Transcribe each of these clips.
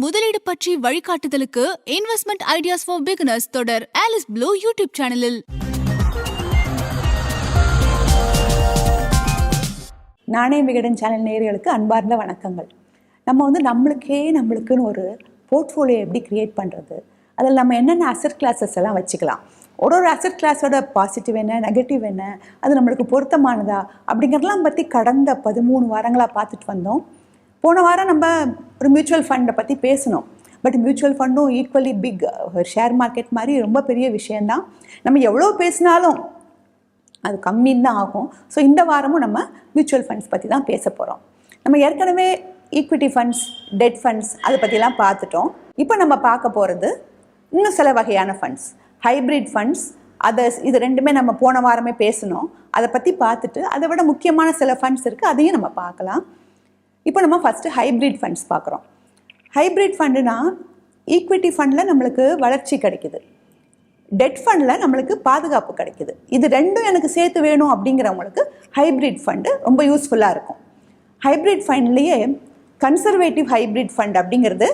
முதலீடு பற்றி வழிகாட்டுதலுக்கு investment ideas for beginners தொடர் ஆலிஸ் ப்ளூ யூடியூப் சேனலில். நாணய விகடன் சேனல் நேயர்களுக்கு அன்பார்ந்த வணக்கங்கள். நம்ம நம்மளுக்குன்னு ஒரு போர்ட்ஃபோலியோ எப்படி கிரியேட் பண்ணுறது, அதில் நம்ம என்னென்ன அசெட் கிளாஸஸ் எல்லாம் வச்சுக்கலாம், ஒரு அசெட் கிளாஸோட பாசிட்டிவ் என்ன, நெகட்டிவ் என்ன, அது நம்மளுக்கு பொருத்தமானதா அப்படிங்கிறதெல்லாம் பற்றி கடந்த 13 வாரங்களாக பார்த்துட்டு வந்தோம். போன வாரம் நம்ம ஒரு மியூச்சுவல் ஃபண்டை பற்றி பேசணும். பட் மியூச்சுவல் ஃபண்டும் ஈக்குவலி பிக், ஷேர் மார்க்கெட் மாதிரி ரொம்ப பெரிய விஷயந்தான். நம்ம எவ்வளோ பேசினாலும் அது கம்மின்னு தான் ஆகும். ஸோ இந்த வாரமும் நம்ம மியூச்சுவல் ஃபண்ட்ஸ் பற்றி தான் பேச போகிறோம். நம்ம ஏற்கனவே ஈக்விட்டி ஃபண்ட்ஸ், டெட் ஃபண்ட்ஸ் அதை பற்றிலாம் பார்த்துட்டோம். இப்போ நம்ம பார்க்க போகிறது இன்னும் சில வகையான ஃபண்ட்ஸ், ஹைப்ரிட் ஃபண்ட்ஸ், அதர்ஸ். இது ரெண்டுமே நம்ம போன வாரமே பேசணும். அதை பற்றி பார்த்துட்டு அதை விட முக்கியமான சில ஃபண்ட்ஸ் இருக்குது, அதையும் நம்ம பார்க்கலாம். இப்போ நம்ம ஃபஸ்ட்டு ஹைப்ரிட் ஃபண்ட்ஸ் பார்க்குறோம். ஹைப்ரிட் ஃபண்டுனா ஈக்விட்டி ஃபண்டில் நம்மளுக்கு வளர்ச்சி கிடைக்குது, டெட் ஃபண்டில் நம்மளுக்கு பாதுகாப்பு கிடைக்குது. இது ரெண்டும் எனக்கு சேர்த்து வேணும் அப்படிங்கிறவங்களுக்கு ஹைப்ரிட் ஃபண்டு ரொம்ப யூஸ்ஃபுல்லாக இருக்கும். ஹைப்ரிட் ஃபண்ட்லேயே கன்சர்வேட்டிவ் ஹைப்ரிட் ஃபண்ட் அப்படிங்கிறது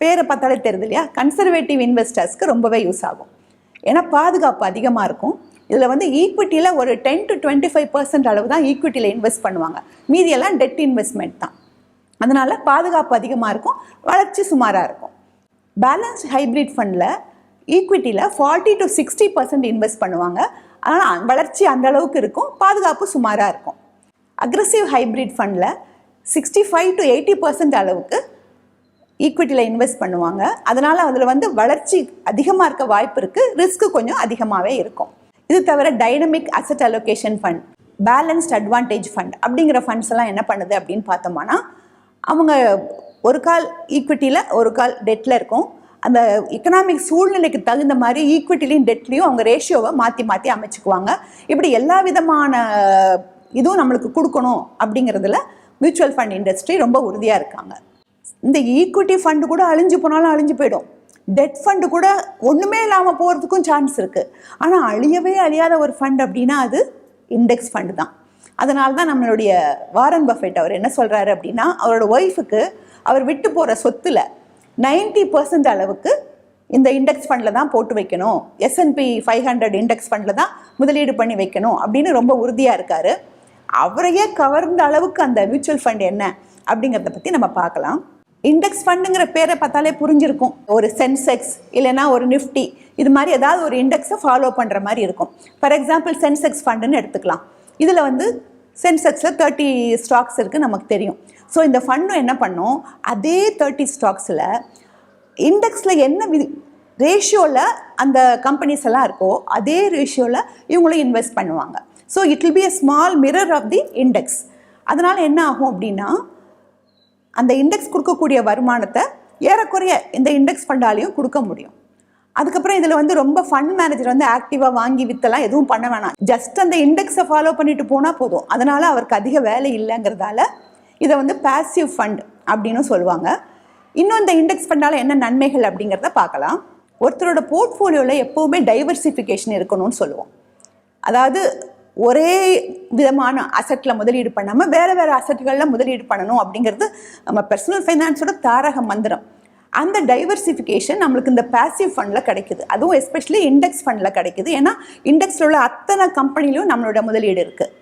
பேரை பார்த்தாலே தெரியுது இல்லையா, கன்சர்வேட்டிவ் இன்வெஸ்டர்ஸ்க்கு ரொம்பவே யூஸ் ஆகும். ஏன்னா பாதுகாப்பு அதிகமாக இருக்கும். இதில் ஈக்விட்டியில் ஒரு 10 to 25% அளவு தான் ஈக்விட்டியில் இன்வெஸ்ட் பண்ணுவாங்க, மீதியெல்லாம் டெட் இன்வெஸ்ட்மெண்ட் தான். அதனால் பாதுகாப்பு அதிகமாக இருக்கும், வளர்ச்சி சுமாராக இருக்கும். பேலன்ஸ்ட் ஹைப்ரிட் ஃபண்டில் ஈக்விட்டியில் 40 to 60% இன்வெஸ்ட் பண்ணுவாங்க. அதனால் வளர்ச்சி அந்த அளவுக்கு இருக்கும், பாதுகாப்பு சுமாராக இருக்கும். அக்ரெசிவ் ஹைப்ரிட் ஃபண்டில் 65 to 80% அளவுக்கு ஈக்விட்டியில் இன்வெஸ்ட் பண்ணுவாங்க. அதனால் அதில் வளர்ச்சி அதிகமாக இருக்க வாய்ப்பு இருக்குது, ரிஸ்க்கு கொஞ்சம் அதிகமாகவே இருக்கும். இது தவிர dynamic asset allocation fund, balanced advantage fund அப்படிங்கிற ஃபண்ட்ஸ் எல்லாம் என்ன பண்ணுது அப்படின்னு பார்த்தோம்னா, அவங்க ஒரு கால் ஈக்விட்டியில் ஒரு கால் டெட்டில் இருக்கும். அந்த எக்கனாமிக் சூழ்நிலைக்கு தகுந்த மாதிரி ஈக்விட்டிலையும் டெட்லேயும் அவங்க ரேஷியோவை மாற்றி அமைச்சுக்குவாங்க. இப்படி எல்லா விதமான இதுவும் நம்மளுக்கு கொடுக்கணும் அப்படிங்கிறதுல மியூச்சுவல் ஃபண்ட் இண்டஸ்ட்ரி ரொம்ப உறுதியாக இருக்காங்க. இந்த ஈக்விட்டி ஃபண்டு கூட அழிஞ்சு போனாலும் அழிஞ்சு போயிடும், டெட் ஃபண்டு கூட ஒன்றுமே இல்லாமல் போகிறதுக்கும் சான்ஸ் இருக்குது. ஆனால் அழியவே அழியாத ஒரு ஃபண்ட் அப்படின்னா அது இண்டெக்ஸ் ஃபண்டு தான். அதனால தான் நம்மளுடைய வாரன் பஃபெட் அவர் என்ன சொல்கிறாரு அப்படின்னா, அவரோட ஒய்ஃபுக்கு அவர் விட்டு போகிற சொத்தில் 90% அளவுக்கு இந்த இண்டெக்ஸ் ஃபண்டில் தான் போட்டு வைக்கணும், S&P 500 இண்டெக்ஸ் ஃபண்டில் தான் முதலீடு பண்ணி வைக்கணும் அப்படின்னு ரொம்ப உறுதியாக இருக்கார். அவரையே கவர்ந்த அளவுக்கு அந்த மியூச்சுவல் ஃபண்ட் என்ன அப்படிங்கிறத பற்றி நம்ம பார்க்கலாம். இண்டெக்ஸ் ஃபண்டுங்கிற பேரை பார்த்தாலே புரிஞ்சிருக்கும். ஒரு சென்செக்ஸ் இல்லைன்னா ஒரு நிஃப்டி, இது மாதிரி ஏதாவது ஒரு இண்டெக்ஸை ஃபாலோ பண்ணுற மாதிரி இருக்கும். ஃபார் எக்ஸாம்பிள் சென்செக்ஸ் ஃபண்டுன்னு எடுத்துக்கலாம். இதில் சென்செக்ஸில் 30 ஸ்டாக்ஸ் இருக்குது நமக்கு தெரியும். ஸோ இந்த ஃபண்டும் என்ன பண்ணும், அதே 30 ஸ்டாக்ஸில் இண்டெக்ஸில் என்ன ரேஷியோவில் அந்த கம்பெனிஸ் எல்லாம் இருக்கோ அதே ரேஷியோவில் இவங்களும் இன்வெஸ்ட் பண்ணுவாங்க. So it will be a small mirror of the index. அதனால் என்ன ஆகும் அப்படின்னா, அந்த இண்டெக்ஸ் கொடுக்கக்கூடிய வருமானத்தை ஏறக்குறைய இந்த இண்டெக்ஸ் ஃபண்டாலையும் கொடுக்க முடியும். அதுக்கப்புறம் இதில் ரொம்ப ஃபண்ட் மேனேஜர் ஆக்டிவாக வாங்கி வித்தெல்லாம் எதுவும் பண்ண வேணாம், ஜஸ்ட் அந்த இண்டெக்ஸை ஃபாலோ பண்ணிட்டு போனால் போதும். அதனால் அவருக்கு அதிக வேலை இல்லைங்கிறதால இதை பாசிவ் ஃபண்ட் அப்படின்னு சொல்லுவாங்க. இன்னும் இந்த இண்டெக்ஸ் ஃபண்டால் என்ன நன்மைகள் அப்படிங்கிறத பார்க்கலாம். ஒருத்தரோட போர்ட்ஃபோலியோவில் எப்போவுமே டைவர்சிஃபிகேஷன் இருக்கணும்னு சொல்லுவோம். அதாவது ஒரே விதமான அசட்டில் முதலீடு பண்ணாமல் வேறு அசட்டுகளில் முதலீடு பண்ணணும் அப்படிங்கிறது நம்ம பர்சனல் ஃபைனான்ஸோட தாரக மந்திரம். அந்த டைவர்சிஃபிகேஷன் நம்மளுக்கு இந்த பாசிவ் ஃபண்டில் கிடைக்குது, அதுவும் எஸ்பெஷலி இண்டெக்ஸ் ஃபண்டில் கிடைக்குது. ஏன்னா இண்டெக்ஸில் உள்ள அத்தனை கம்பெனிலையும் நம்மளோட முதலீடு இருக்குது.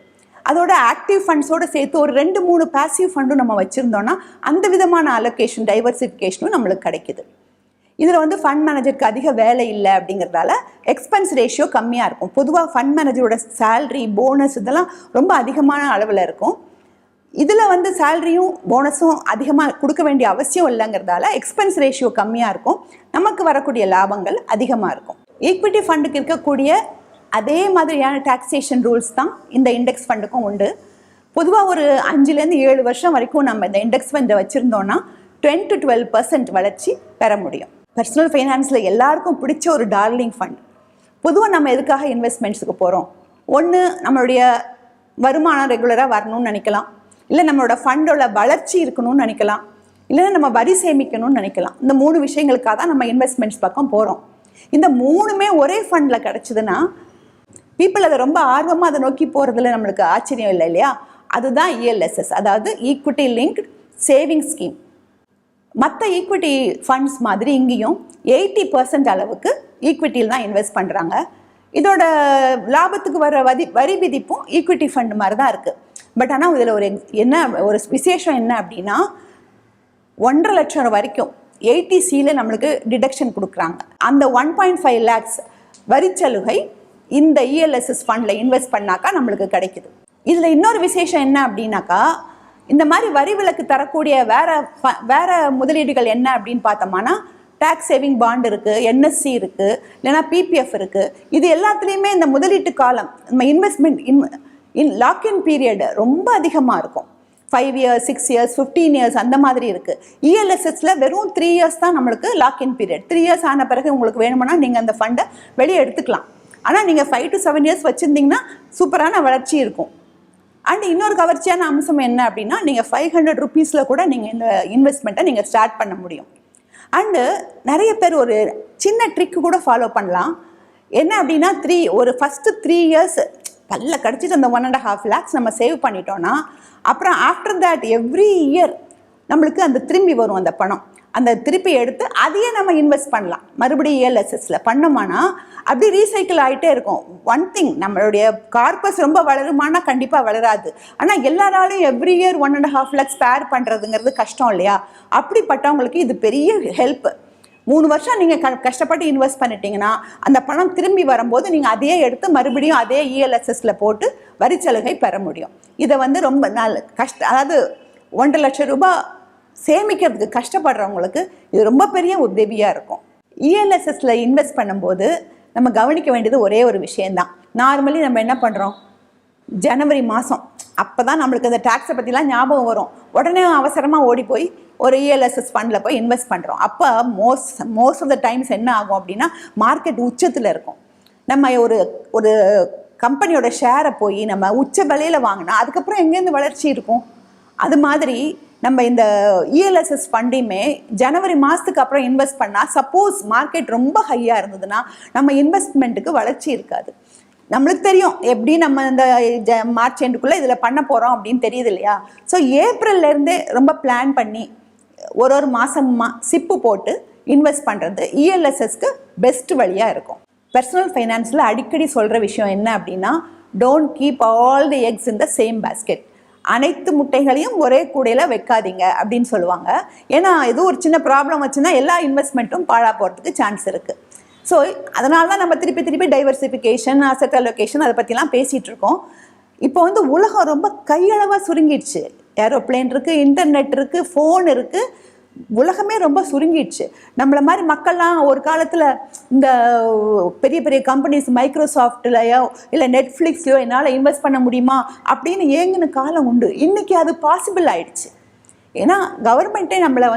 அதோட ஆக்டிவ் ஃபண்ட்ஸோடு சேர்த்து ஒரு 2-3 பாசிவ் ஃபண்டும் நம்ம வச்சுருந்தோன்னா அந்த விதமான அலோகேஷன் டைவர்சிஃபிகேஷனும் நம்மளுக்கு கிடைக்குது. இதில் ஃபண்ட் மேனேஜருக்கு அதிக வேலை இல்லை அப்படிங்கிறதால எக்ஸ்பென்ஸ் ரேஷியோ கம்மியாக இருக்கும். பொதுவாக ஃபண்ட் மேனேஜரோட சேல்ரி, போனஸ் இதெல்லாம் ரொம்ப அதிகமான அளவில் இருக்கும். இதில் சேலரியும் போனஸும் அதிகமாக கொடுக்க வேண்டிய அவசியம் இல்லைங்கிறதால எக்ஸ்பென்ஸ் ரேஷியோ கம்மியாக இருக்கும், நமக்கு வரக்கூடிய லாபங்கள் அதிகமாக இருக்கும். ஈக்விட்டி ஃபண்டுக்கு இருக்கக்கூடிய அதே மாதிரியான டாக்ஸேஷன் ரூல்ஸ் தான் இந்த இண்டெக்ஸ் ஃபண்டுக்கும் உண்டு. பொதுவாக ஒரு 5-7 வருஷம் வரைக்கும் நம்ம இந்த இண்டெக்ஸ் ஃபண்டை வச்சுருந்தோன்னா 10 to 12% வளர்ச்சி பெற முடியும். பர்சனல் ஃபைனான்ஸில் எல்லாருக்கும் பிடிச்ச ஒரு டார்லிங் ஃபண்ட். பொதுவாக நம்ம எதுக்காக இன்வெஸ்ட்மெண்ட்ஸுக்கு போகிறோம், ஒன்று நம்மளுடைய வருமானம் ரெகுலராக வரணும்னு நினைக்கலாம், இல்லை நம்மளோட ஃபண்டோட வளர்ச்சி இருக்கணும்னு நினைக்கலாம், இல்லைன்னா நம்ம வரி சேமிக்கணும்னு நினைக்கலாம். இந்த 3 விஷயங்களுக்காக தான் நம்ம இன்வெஸ்ட்மெண்ட்ஸ் பக்கம் போகிறோம். இந்த 3மே ஒரே ஃபண்டில் கிடச்சிதுன்னா பீப்புள் அதை ரொம்ப ஆர்வமாக அதை நோக்கி போகிறதுல நம்மளுக்கு ஆச்சரியம் இல்லை இல்லையா. அதுதான் ELSS, அதாவது ஈக்விட்டி லிங்க்ட் சேவிங் ஸ்கீம். மற்ற ஈக்விட்டி ஃபண்ட்ஸ் மாதிரி இங்கேயும் 80% அளவுக்கு ஈக்விட்டியில் தான் இன்வெஸ்ட் பண்ணுறாங்க. இதோட லாபத்துக்கு வர வரி விதிப்பும் ஈக்விட்டி ஃபண்ட் மாதிரி தான் இருக்குது. பட் ஆனால் இதில் ஒரு விசேஷம் என்ன அப்படின்னா 1.5 லட்சம் வரைக்கும் 80Cல நம்மளுக்கு டிடக்ஷன் கொடுக்குறாங்க. அந்த 1.5 lakhs வரிச்சலுகை இந்த இஎல்எஸ்எஸ் ஃபண்டில் இன்வெஸ்ட் பண்ணாக்கா நம்மளுக்கு கிடைக்குது. இதில் இன்னொரு விசேஷம் என்ன அப்படின்னாக்கா, இந்த மாதிரி வரி விலக்கு தரக்கூடிய வேற முதலீடுகள் என்ன அப்படின்னு பார்த்தோம்னா, டேக்ஸ் சேவிங் பாண்ட் இருக்குது, என்எஸ்சி இருக்குது, இல்லைனா பிபிஎஃப் இருக்குது. இது எல்லாத்துலேயுமே இந்த முதலீட்டு காலம், நம்ம இன்வெஸ்ட்மெண்ட் லாக்இன் பீரியட் ரொம்ப அதிகமாக இருக்கும். 5 years, 6 years, 15 years அந்த மாதிரி இருக்குது. இஎல்எஸ்எஸில் வெறும் 3 years தான் நம்மளுக்கு லாக்இன் பீரியட். 3 years ஆன பிறகு உங்களுக்கு வேணும்னா நீங்கள் அந்த ஃபண்டை வெளியே எடுத்துக்கலாம். ஆனால் நீங்கள் 5 to 7 years வச்சுருந்தீங்கன்னா சூப்பரான வளர்ச்சி இருக்கும். அண்ட் இன்னொரு கவர்ச்சியான அம்சம் என்ன அப்படின்னா, நீங்கள் 500 rupeesல கூட நீங்கள் இந்த இன்வெஸ்ட்மெண்ட்டை நீங்கள் ஸ்டார்ட் பண்ண முடியும். அண்டு நிறைய பேர் ஒரு சின்ன ட்ரிக்கு கூட ஃபாலோ பண்ணலாம். என்ன அப்படின்னா, ஃபஸ்ட்டு 3 years பல்ல கடிச்சிட்டு அந்த 1.5 lakhs நம்ம சேவ் பண்ணிட்டோன்னா, அப்புறம் ஆஃப்டர் தேட் எவ்ரி இயர் நம்மளுக்கு அந்த திரும்பி வரும் அந்த பணம். அந்த திருப்பி எடுத்து அதையே நம்ம இன்வெஸ்ட் பண்ணலாம். மறுபடியும் இஎல்எஸ்எஸ்ல பண்ணோம்னா அப்படி ரீசைக்கிள் ஆகிட்டே இருக்கும். ஒன் திங், நம்மளுடைய கார்பஸ் ரொம்ப வளருமானா கண்டிப்பாக வளராது. ஆனால் எல்லாராலையும் எவ்ரி இயர் 1.5 lakhs ஸ்பேர் பண்ணுறதுங்கிறது கஷ்டம் இல்லையா? அப்படிப்பட்டவங்களுக்கு இது பெரிய ஹெல்ப். 3 வருஷம் நீங்கள் கஷ்டப்பட்டு இன்வெஸ்ட் பண்ணிட்டீங்கன்னா அந்த பணம் திரும்பி வரும்போது நீங்கள் அதையே எடுத்து மறுபடியும் அதே இஎல்எஸ்எஸ்ல போட்டு வரிச்சலுகை பெற முடியும். இதை ரொம்ப அதாவது 1.5 லட்சம் ரூபாய் சேமிக்கிறதுக்கு கஷ்டப்படுறவங்களுக்கு இது ரொம்ப பெரிய உதவியாக இருக்கும். இஎல்எஸ்எஸ்ல இன்வெஸ்ட் பண்ணும்போது நம்ம கவனிக்க வேண்டியது ஒரே ஒரு விஷயந்தான். நார்மலி நம்ம என்ன பண்ணுறோம், ஜனவரி மாதம் அப்போ தான் நம்மளுக்கு அந்த டேக்ஸை பற்றிலாம் ஞாபகம் வரும். உடனே அவசரமாக ஓடி போய் ஒரு இஎல்எஸ்எஸ் ஃபண்டில் போய் இன்வெஸ்ட் பண்ணுறோம். அப்போ மோஸ்ட் ஆஃப் த டைம்ஸ் என்ன ஆகும் அப்படின்னா, மார்க்கெட் உச்சத்தில் இருக்கும். நம்ம ஒரு கம்பெனியோட ஷேரை போய் நம்ம உச்ச விலையில் வாங்கினா அதுக்கப்புறம் எங்கேருந்து வளர்ச்சி இருக்கும்? அது மாதிரி நம்ம இந்த இஎல்எஸ்எஸ் ஃபண்டையுமே ஜனவரி மாதத்துக்கு அப்புறம் இன்வெஸ்ட் பண்ணால், சப்போஸ் மார்க்கெட் ரொம்ப ஹையாக இருந்ததுன்னா நம்ம இன்வெஸ்ட்மெண்ட்டுக்கு வளர்ச்சி இருக்காது. நம்மளுக்கு தெரியும் எப்படி நம்ம இந்த மார்ச் எண்டுக்குள்ளே இதில் பண்ண போகிறோம் அப்படின்னு தெரியுது இல்லையா? ஸோ ஏப்ரல்லேருந்தே ரொம்ப பிளான் பண்ணி ஒரு மாதமாக சிப்பு போட்டு இன்வெஸ்ட் பண்ணுறது இஎல்எஸ்எஸ்க்கு பெஸ்ட் வழியாக இருக்கும். பர்சனல் ஃபைனான்ஸில் அடிக்கடி சொல்கிற விஷயம் என்ன அப்படின்னா, don't keep all the X in the same basket. அனைத்து முட்டைகளையும் ஒரே கூடையில் வைக்காதீங்க அப்படின்னு சொல்லுவாங்க. ஏன்னா எதுவும் ஒரு சின்ன ப்ராப்ளம் வச்சுன்னா எல்லா இன்வெஸ்ட்மெண்ட்டும் பாழா போகிறதுக்கு சான்ஸ் இருக்குது. ஸோ அதனால தான் நம்ம திருப்பி டைவர்சிஃபிகேஷன், அசெட் அலோகேஷன் அதை பற்றிலாம் பேசிகிட்டு இருக்கோம். இப்போ உலகம் ரொம்ப கையளவாக சுருங்கிடுச்சு. ஏரோப்ளேன் இருக்குது, இன்டர்நெட் இருக்குது, ஃபோன் இருக்குது, உலகமே ரொம்ப சுருங்கிடுச்சு. நம்மளை மாதிரி மக்கள்லாம் ஒரு காலத்தில் இந்த பெரிய பெரிய கம்பெனிஸ் மைக்ரோசாஃப்ட்லையோ இல்லை நெட்ஃப்ளிக்ஸ்லையோ என்னால் இன்வெஸ்ட் பண்ண முடியுமா அப்படின்னு ஏங்கின காலம் உண்டு. இன்றைக்கி அது பாசிபிள் ஆயிடுச்சு. ஏன்னா கவர்மெண்ட்டே நம்மளை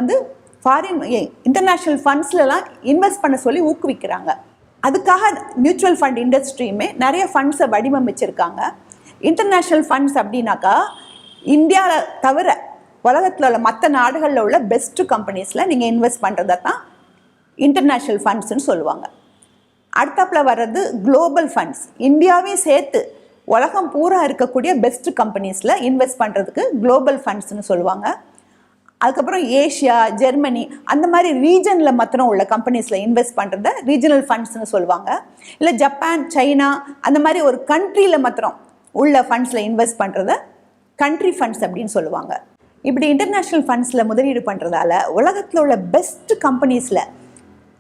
ஃபாரின் இன்டர்நேஷ்னல் ஃபண்ட்ஸ்லாம் இன்வெஸ்ட் பண்ண சொல்லி ஊக்குவிக்கிறாங்க. அதுக்காக மியூச்சுவல் ஃபண்ட் இண்டஸ்ட்ரியுமே நிறைய ஃபண்ட்ஸை வடிவமைச்சிருக்காங்க. இன்டர்நேஷ்னல் ஃபண்ட்ஸ் அப்படின்னாக்கா இந்தியாவில் தவிர உலகத்தில் உள்ள மற்ற நாடுகளில் உள்ள பெஸ்ட்டு கம்பெனிஸில் நீங்கள் இன்வெஸ்ட் பண்ணுறதை தான் இன்டர்நேஷ்னல் ஃபண்ட்ஸ்ன்னு சொல்லுவாங்க. அடுத்தாப்பில் வர்றது குளோபல் ஃபண்ட்ஸ். இந்தியாவையும் சேர்த்து உலகம் பூரா இருக்கக்கூடிய பெஸ்ட் கம்பெனிஸில் இன்வெஸ்ட் பண்ணுறதுக்கு குளோபல் ஃபண்ட்ஸ்னு சொல்லுவாங்க. அதுக்கப்புறம் ஏஷியா, ஜெர்மனி அந்த மாதிரி ரீஜனில் மாத்திரம் உள்ள கம்பெனிஸில் இன்வெஸ்ட் பண்ணுறத ரீஜனல் ஃபண்ட்ஸ்னு சொல்லுவாங்க. இல்லை ஜப்பான், சைனா அந்த மாதிரி ஒரு கண்ட்ரியில் மாத்திரம் உள்ள ஃபண்ட்ஸில் இன்வெஸ்ட் பண்ணுறத கண்ட்ரி ஃபண்ட்ஸ் அப்படின்னு சொல்லுவாங்க. இப்படி இன்டர்நேஷ்னல் ஃபண்ட்ஸில் முதலீடு பண்ணுறதால உலகத்தில் உள்ள பெஸ்ட் கம்பெனிஸில்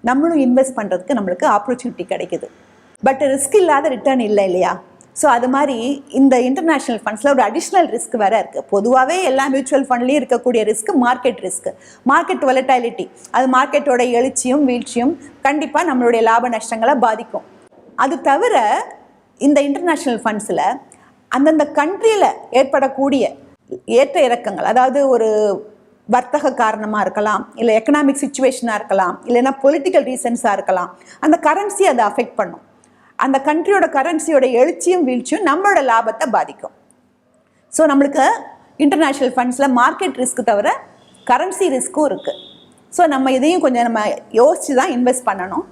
நம்மளும் இன்வெஸ்ட் பண்ணுறதுக்கு நம்மளுக்கு ஆப்பர்ச்சுனிட்டி கிடைக்குது. பட் ரிஸ்க் இல்லாத ரிட்டர்ன் இல்லை இல்லையா? ஸோ அது மாதிரி இந்த இன்டர்நேஷ்னல் ஃபண்ட்ஸில் ஒரு அடிஷ்னல் ரிஸ்க் வேறு இருக்குது. பொதுவாகவே எல்லா மியூச்சுவல் ஃபண்ட்லேயும் இருக்கக்கூடிய risk market risk, market volatility. அது மார்க்கெட்டோட எழுச்சியும் வீழ்ச்சியும் கண்டிப்பாக நம்மளுடைய லாப நஷ்டங்களை பாதிக்கும். அது தவிர இந்த இன்டர்நேஷ்னல் ஃபண்ட்ஸில் அந்தந்த கண்ட்ரியில் ஏற்படக்கூடிய ஏற்ற இறக்கங்கள், அதாவது ஒரு வர்த்தக காரணமாக இருக்கலாம், இல்லை எக்கனாமிக் சிச்சுவேஷனாக இருக்கலாம், இல்லைன்னா பொலிட்டிக்கல் ரீசன்ஸாக இருக்கலாம், அந்த கரன்சி அதை அஃபெக்ட் பண்ணும். அந்த கண்ட்ரியோட கரன்சியோட எழுச்சியும் வீழ்ச்சியும் நம்மளோட லாபத்தை பாதிக்கும். ஸோ நம்மளுக்கு இன்டர்நேஷ்னல் ஃபண்ட்ஸில் மார்க்கெட் ரிஸ்க் தவிர கரன்சி ரிஸ்க்கும் இருக்குது. ஸோ நம்ம இதையும் கொஞ்சம் நம்ம யோசித்து தான் இன்வெஸ்ட் பண்ணணும்.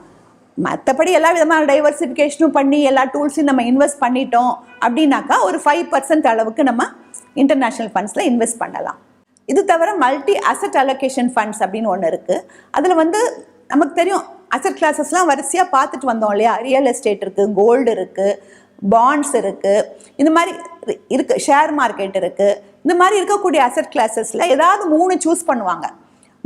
மற்றபடி எல்லா விதமான டைவர்சிஃபிகேஷனும் பண்ணி எல்லா டூல்ஸையும் நம்ம இன்வெஸ்ட் பண்ணிட்டோம் அப்படின்னாக்கா ஒரு 5% அளவுக்கு நம்ம இன்டர்நேஷ்னல் ஃபண்ட்ஸில் இன்வெஸ்ட் பண்ணலாம். இது தவிர மல்டி அசட் அலோகேஷன் ஃபண்ட்ஸ் அப்படின்னு ஒன்று இருக்குது. அதில் வந்து நமக்கு தெரியும் அசட் கிளாஸஸ்லாம் வரிசையாக பார்த்துட்டு வந்தோம் இல்லையா. ரியல் எஸ்டேட் இருக்குது, கோல்டு இருக்குது, பாண்ட்ஸ் இருக்குது, இந்த மாதிரி இருக்குது, ஷேர் மார்க்கெட் இருக்குது. இந்த மாதிரி இருக்கக்கூடிய அசட் கிளாஸஸில் ஏதாவது 3 சூஸ் பண்ணுவாங்க.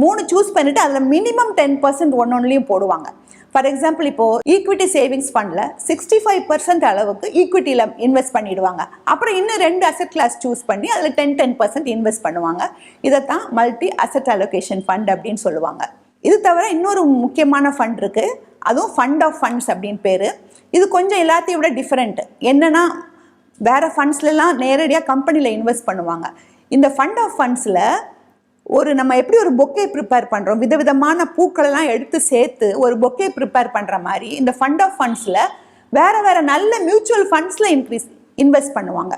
3 சூஸ் பண்ணிவிட்டு அதில் மினிமம் 10% ஒன்னொன்னுலையும் போடுவாங்க. ஃபார் எக்ஸாம்பிள் இப்போது ஈக்விட்டி சேவிங்ஸ் ஃபண்டில் 65% அளவுக்கு ஈக்விட்டியில் இன்வெஸ்ட் பண்ணிடுவாங்க. அப்புறம் இன்னும் 2 அசட் கிளாஸ் சூஸ் பண்ணி அதில் 10% இன்வெஸ்ட் பண்ணுவாங்க. இதைத்தான் மல்டி அசட் அலோகேஷன் ஃபண்ட் அப்படின்னு சொல்லுவாங்க. இது தவிர இன்னொரு முக்கியமான ஃபண்ட் இருக்குது, அதுவும் ஃபண்ட் ஆஃப் ஃபண்ட்ஸ் அப்படின்னு பேர். இது கொஞ்சம் எல்லாத்தையும் விட டிஃப்ரெண்ட். என்னென்னா வேறு ஃபண்ட்ஸ்லாம் நேரடியாக கம்பெனியில் இன்வெஸ்ட் பண்ணுவாங்க. இந்த ஃபண்ட் ஆஃப் ஃபண்ட்ஸில் நம்ம எப்படி ஒரு பொக்கே ப்ரிப்பேர் பண்ணுறோம், விதவிதமான பூக்களெல்லாம் எடுத்து சேர்த்து ஒரு பொக்கே ப்ரிப்பேர் பண்ணுற மாதிரி இந்த ஃபண்ட் ஆஃப் ஃபண்ட்ஸில் வேறு நல்ல மியூச்சுவல் ஃபண்ட்ஸில் இன்வெஸ்ட் பண்ணுவாங்க.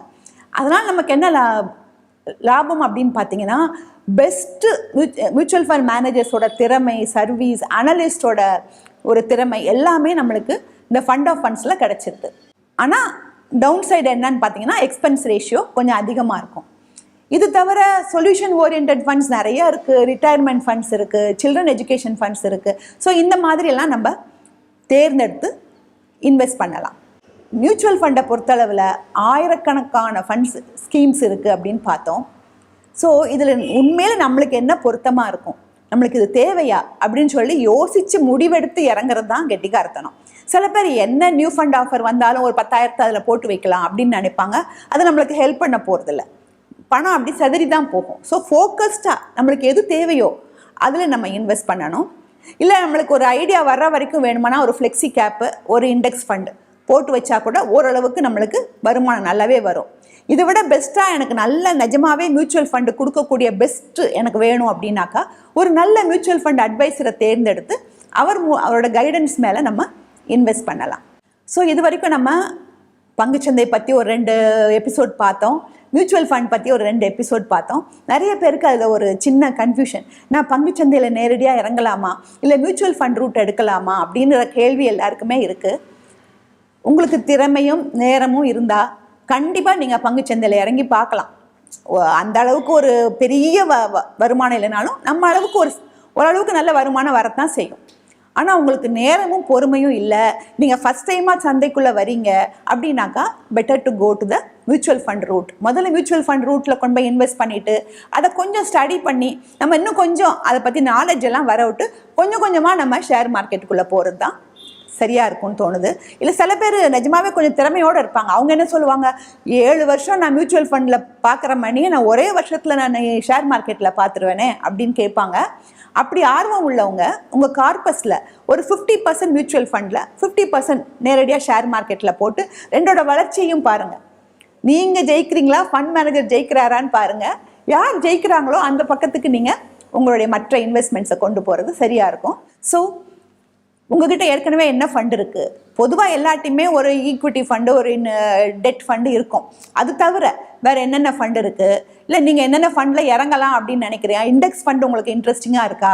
அதனால் நமக்கு என்ன லாபம் அப்படின்னு பார்த்தீங்கன்னா, பெஸ்ட்டு மியூச்சுவல் ஃபண்ட் மேனேஜர்ஸோட திறமை, சர்வீஸ், அனலிஸ்டோட ஒரு திறமை எல்லாமே நம்மளுக்கு இந்த ஃபண்ட் ஆஃப் ஃபண்ட்ஸில் கிடச்சிருது. ஆனால் டவுன் சைடு என்னன்னு பார்த்தீங்கன்னா, எக்ஸ்பென்ஸ் ரேஷியோ கொஞ்சம் அதிகமாக இருக்கும். இது தவிர சொல்யூஷன் ஓரியன்ட் ஃபண்ட்ஸ் நிறையா இருக்குது, ரிட்டையர்மெண்ட் ஃபண்ட்ஸ் இருக்குது, சில்ட்ரன் எஜுகேஷன் ஃபண்ட்ஸ் இருக்குது. ஸோ இந்த மாதிரியெல்லாம் நம்ம தேர்ந்தெடுத்து இன்வெஸ்ட் பண்ணலாம். மியூச்சுவல் ஃபண்டை பொறுத்தளவில் ஆயிரக்கணக்கான ஃபண்ட்ஸ் ஸ்கீம்ஸ் இருக்குது அப்படின்னு பார்த்தோம். ஸோ இதில் உண்மையில் நம்மளுக்கு என்ன பொருத்தமாக இருக்கும், நம்மளுக்கு இது தேவையா அப்படின்னு சொல்லி யோசித்து முடிவெடுத்து இறங்குறது தான் கெட்டிக்காரத்தனம். சில பேர் என்ன நியூ ஃபண்ட் ஆஃபர் வந்தாலும் ஒரு 10,000 அதில் போட்டு வைக்கலாம் அப்படின்னு நினைப்பாங்க. அது நம்மளுக்கு ஹெல்ப் பண்ண போகிறதில்ல, பணம் அப்படி சதறி தான் போகும். ஸோ ஃபோக்கஸ்டாக நம்மளுக்கு எது தேவையோ அதில் நம்ம இன்வெஸ்ட் பண்ணணும். இல்லை நம்மளுக்கு ஒரு ஐடியா வர்ற வரைக்கும் வேணுமானா ஒரு ஃப்ளெக்ஸி கேப்பு, ஒரு இண்டெக்ஸ் ஃபண்டு போட்டு வச்சா கூட ஓரளவுக்கு நம்மளுக்கு வருமானம் நல்லாவே வரும். இதை விட பெஸ்ட்டாக எனக்கு நல்ல நிஜமாகவே மியூச்சுவல் ஃபண்டு கொடுக்கக்கூடிய பெஸ்ட்டு எனக்கு வேணும் அப்படின்னாக்கா ஒரு நல்ல மியூச்சுவல் ஃபண்ட் அட்வைஸரை தேர்ந்தெடுத்து அவரோட கைடன்ஸ் மேலே நம்ம இன்வெஸ்ட் பண்ணலாம். ஸோ இது வரைக்கும் நம்ம பங்குச்சந்தை பற்றி ஒரு 2 எபிசோட் பார்த்தோம், மியூச்சுவல் ஃபண்ட் பற்றி ஒரு 2 எபிசோட் பார்த்தோம். நிறைய பேருக்கு அதில் ஒரு சின்ன கன்ஃபியூஷன், நான் பங்குச்சந்தையில் நேரடியாக இறங்கலாமா இல்லை மியூச்சுவல் ஃபண்ட் ரூட் எடுக்கலாமா அப்படின்ற கேள்வி எல்லாருக்குமே இருக்குது. உங்களுக்கு திறமையும் நேரமும் இருந்தால் கண்டிப்பாக நீங்கள் பங்குச்சந்தையில் இறங்கி பார்க்கலாம். அந்த அளவுக்கு ஒரு பெரிய வருமானம் இல்லைனாலும் நம்ம அளவுக்கு ஓரளவுக்கு நல்ல வருமானம் வரத்தான் செய்யும். ஆனால் உங்களுக்கு நேரமும் பொறுமையும் இல்லை, நீங்கள் ஃபஸ்ட் டைமாக சந்தைக்குள்ளே வரீங்க அப்படின்னாக்கா better to go to the mutual fund route. முதல்ல மியூச்சுவல் ஃபண்ட் ரூட்டில் கொண்டு போய் இன்வெஸ்ட் பண்ணிவிட்டு அதை கொஞ்சம் ஸ்டடி பண்ணி நம்ம இன்னும் கொஞ்சம் அதை பற்றி நாலேஜ் எல்லாம் வர விட்டு கொஞ்சம் கொஞ்சமாக நம்ம ஷேர் மார்க்கெட்டுக்குள்ளே போகிறது தான் சரியாக இருக்கும்னு தோணுது. இல்லை சில பேர் நிஜமாவே கொஞ்சம் திறமையோடு இருப்பாங்க. அவங்க என்ன சொல்லுவாங்க, 7 வருஷம் நான் மியூச்சுவல் ஃபண்டில் பார்க்குற மணியை நான் ஒரே வருஷத்தில் நான் ஷேர் மார்க்கெட்டில் பார்த்துருவேனே அப்படின்னு கேட்பாங்க. அப்படி ஆர்வம் உள்ளவங்க உங்கள் கார்பஸில் ஒரு 50% மியூச்சுவல் ஃபண்டில் 50% நேரடியாக ஷேர் மார்க்கெட்டில் போட்டு 2ஓட வளர்ச்சியையும் பாருங்கள். நீங்கள் ஜெயிக்கிறீங்களா, ஃபண்ட் மேனேஜர் ஜெயிக்கிறாரான்னு பாருங்கள். யார் ஜெயிக்கிறாங்களோ அந்த பக்கத்துக்கு நீங்கள் உங்களுடைய மற்ற இன்வெஸ்ட்மெண்ட்ஸை கொண்டு போகிறது சரியாக இருக்கும். ஸோ உங்ககிட்ட ஏற்கனவே என்ன ஃபண்ட் இருக்குது, பொதுவாக எல்லாத்தையுமே ஒரு ஈக்விட்டி ஃபண்டு, ஒரு டெட் ஃபண்டு இருக்கும். அது தவிர வேறு என்னென்ன ஃபண்டு இருக்குது, இல்லை நீங்கள் என்னென்ன ஃபண்டில் இறங்கலாம் அப்படின்னு நினைக்கிறீங்க, இண்டெக்ஸ் ஃபண்டு உங்களுக்கு இன்ட்ரெஸ்டிங்காக இருக்கா,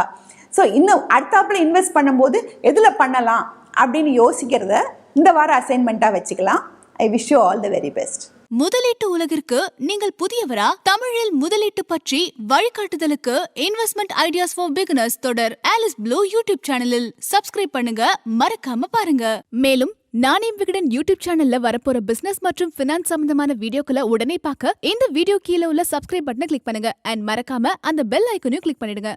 ஸோ இன்னும் அடுத்தாப்பில் இன்வெஸ்ட் பண்ணும்போது எதில் பண்ணலாம் அப்படின்னு யோசிக்கிறத இந்த வாரம் அசைன்மெண்ட்டாக வச்சுக்கலாம். I wish you all the very best. முதலீட்டு உலகிற்கு நீங்கள் புதியவரா? தமிழில் முதலீட்டு பற்றி வழிகாட்டுதலுக்கு இன்வெஸ்ட்மெண்ட் ஐடியாஸ் ஃபார் பிகினர்ஸ் தொடர் ஆலிஸ் ப்ளூ யூடியூப் சேனலில் சப்ஸ்கிரைப் பண்ணுங்க, மறக்காம பாருங்க. மேலும் நானே விகடன் யூடியூப் சேனல்ல வரப்போற பிசினஸ் மற்றும் பினான்ஸ் சம்பந்தமான வீடியோக்களை உடனே பார்க்க இந்த வீடியோ கீழே உள்ள சப்ஸ்கிரைப் பட்டனை கிளிக் பண்ணுங்க அண்ட் மறக்காம அந்த பெல் ஐக்கனையும் கிளிக் பண்ணிடுங்க.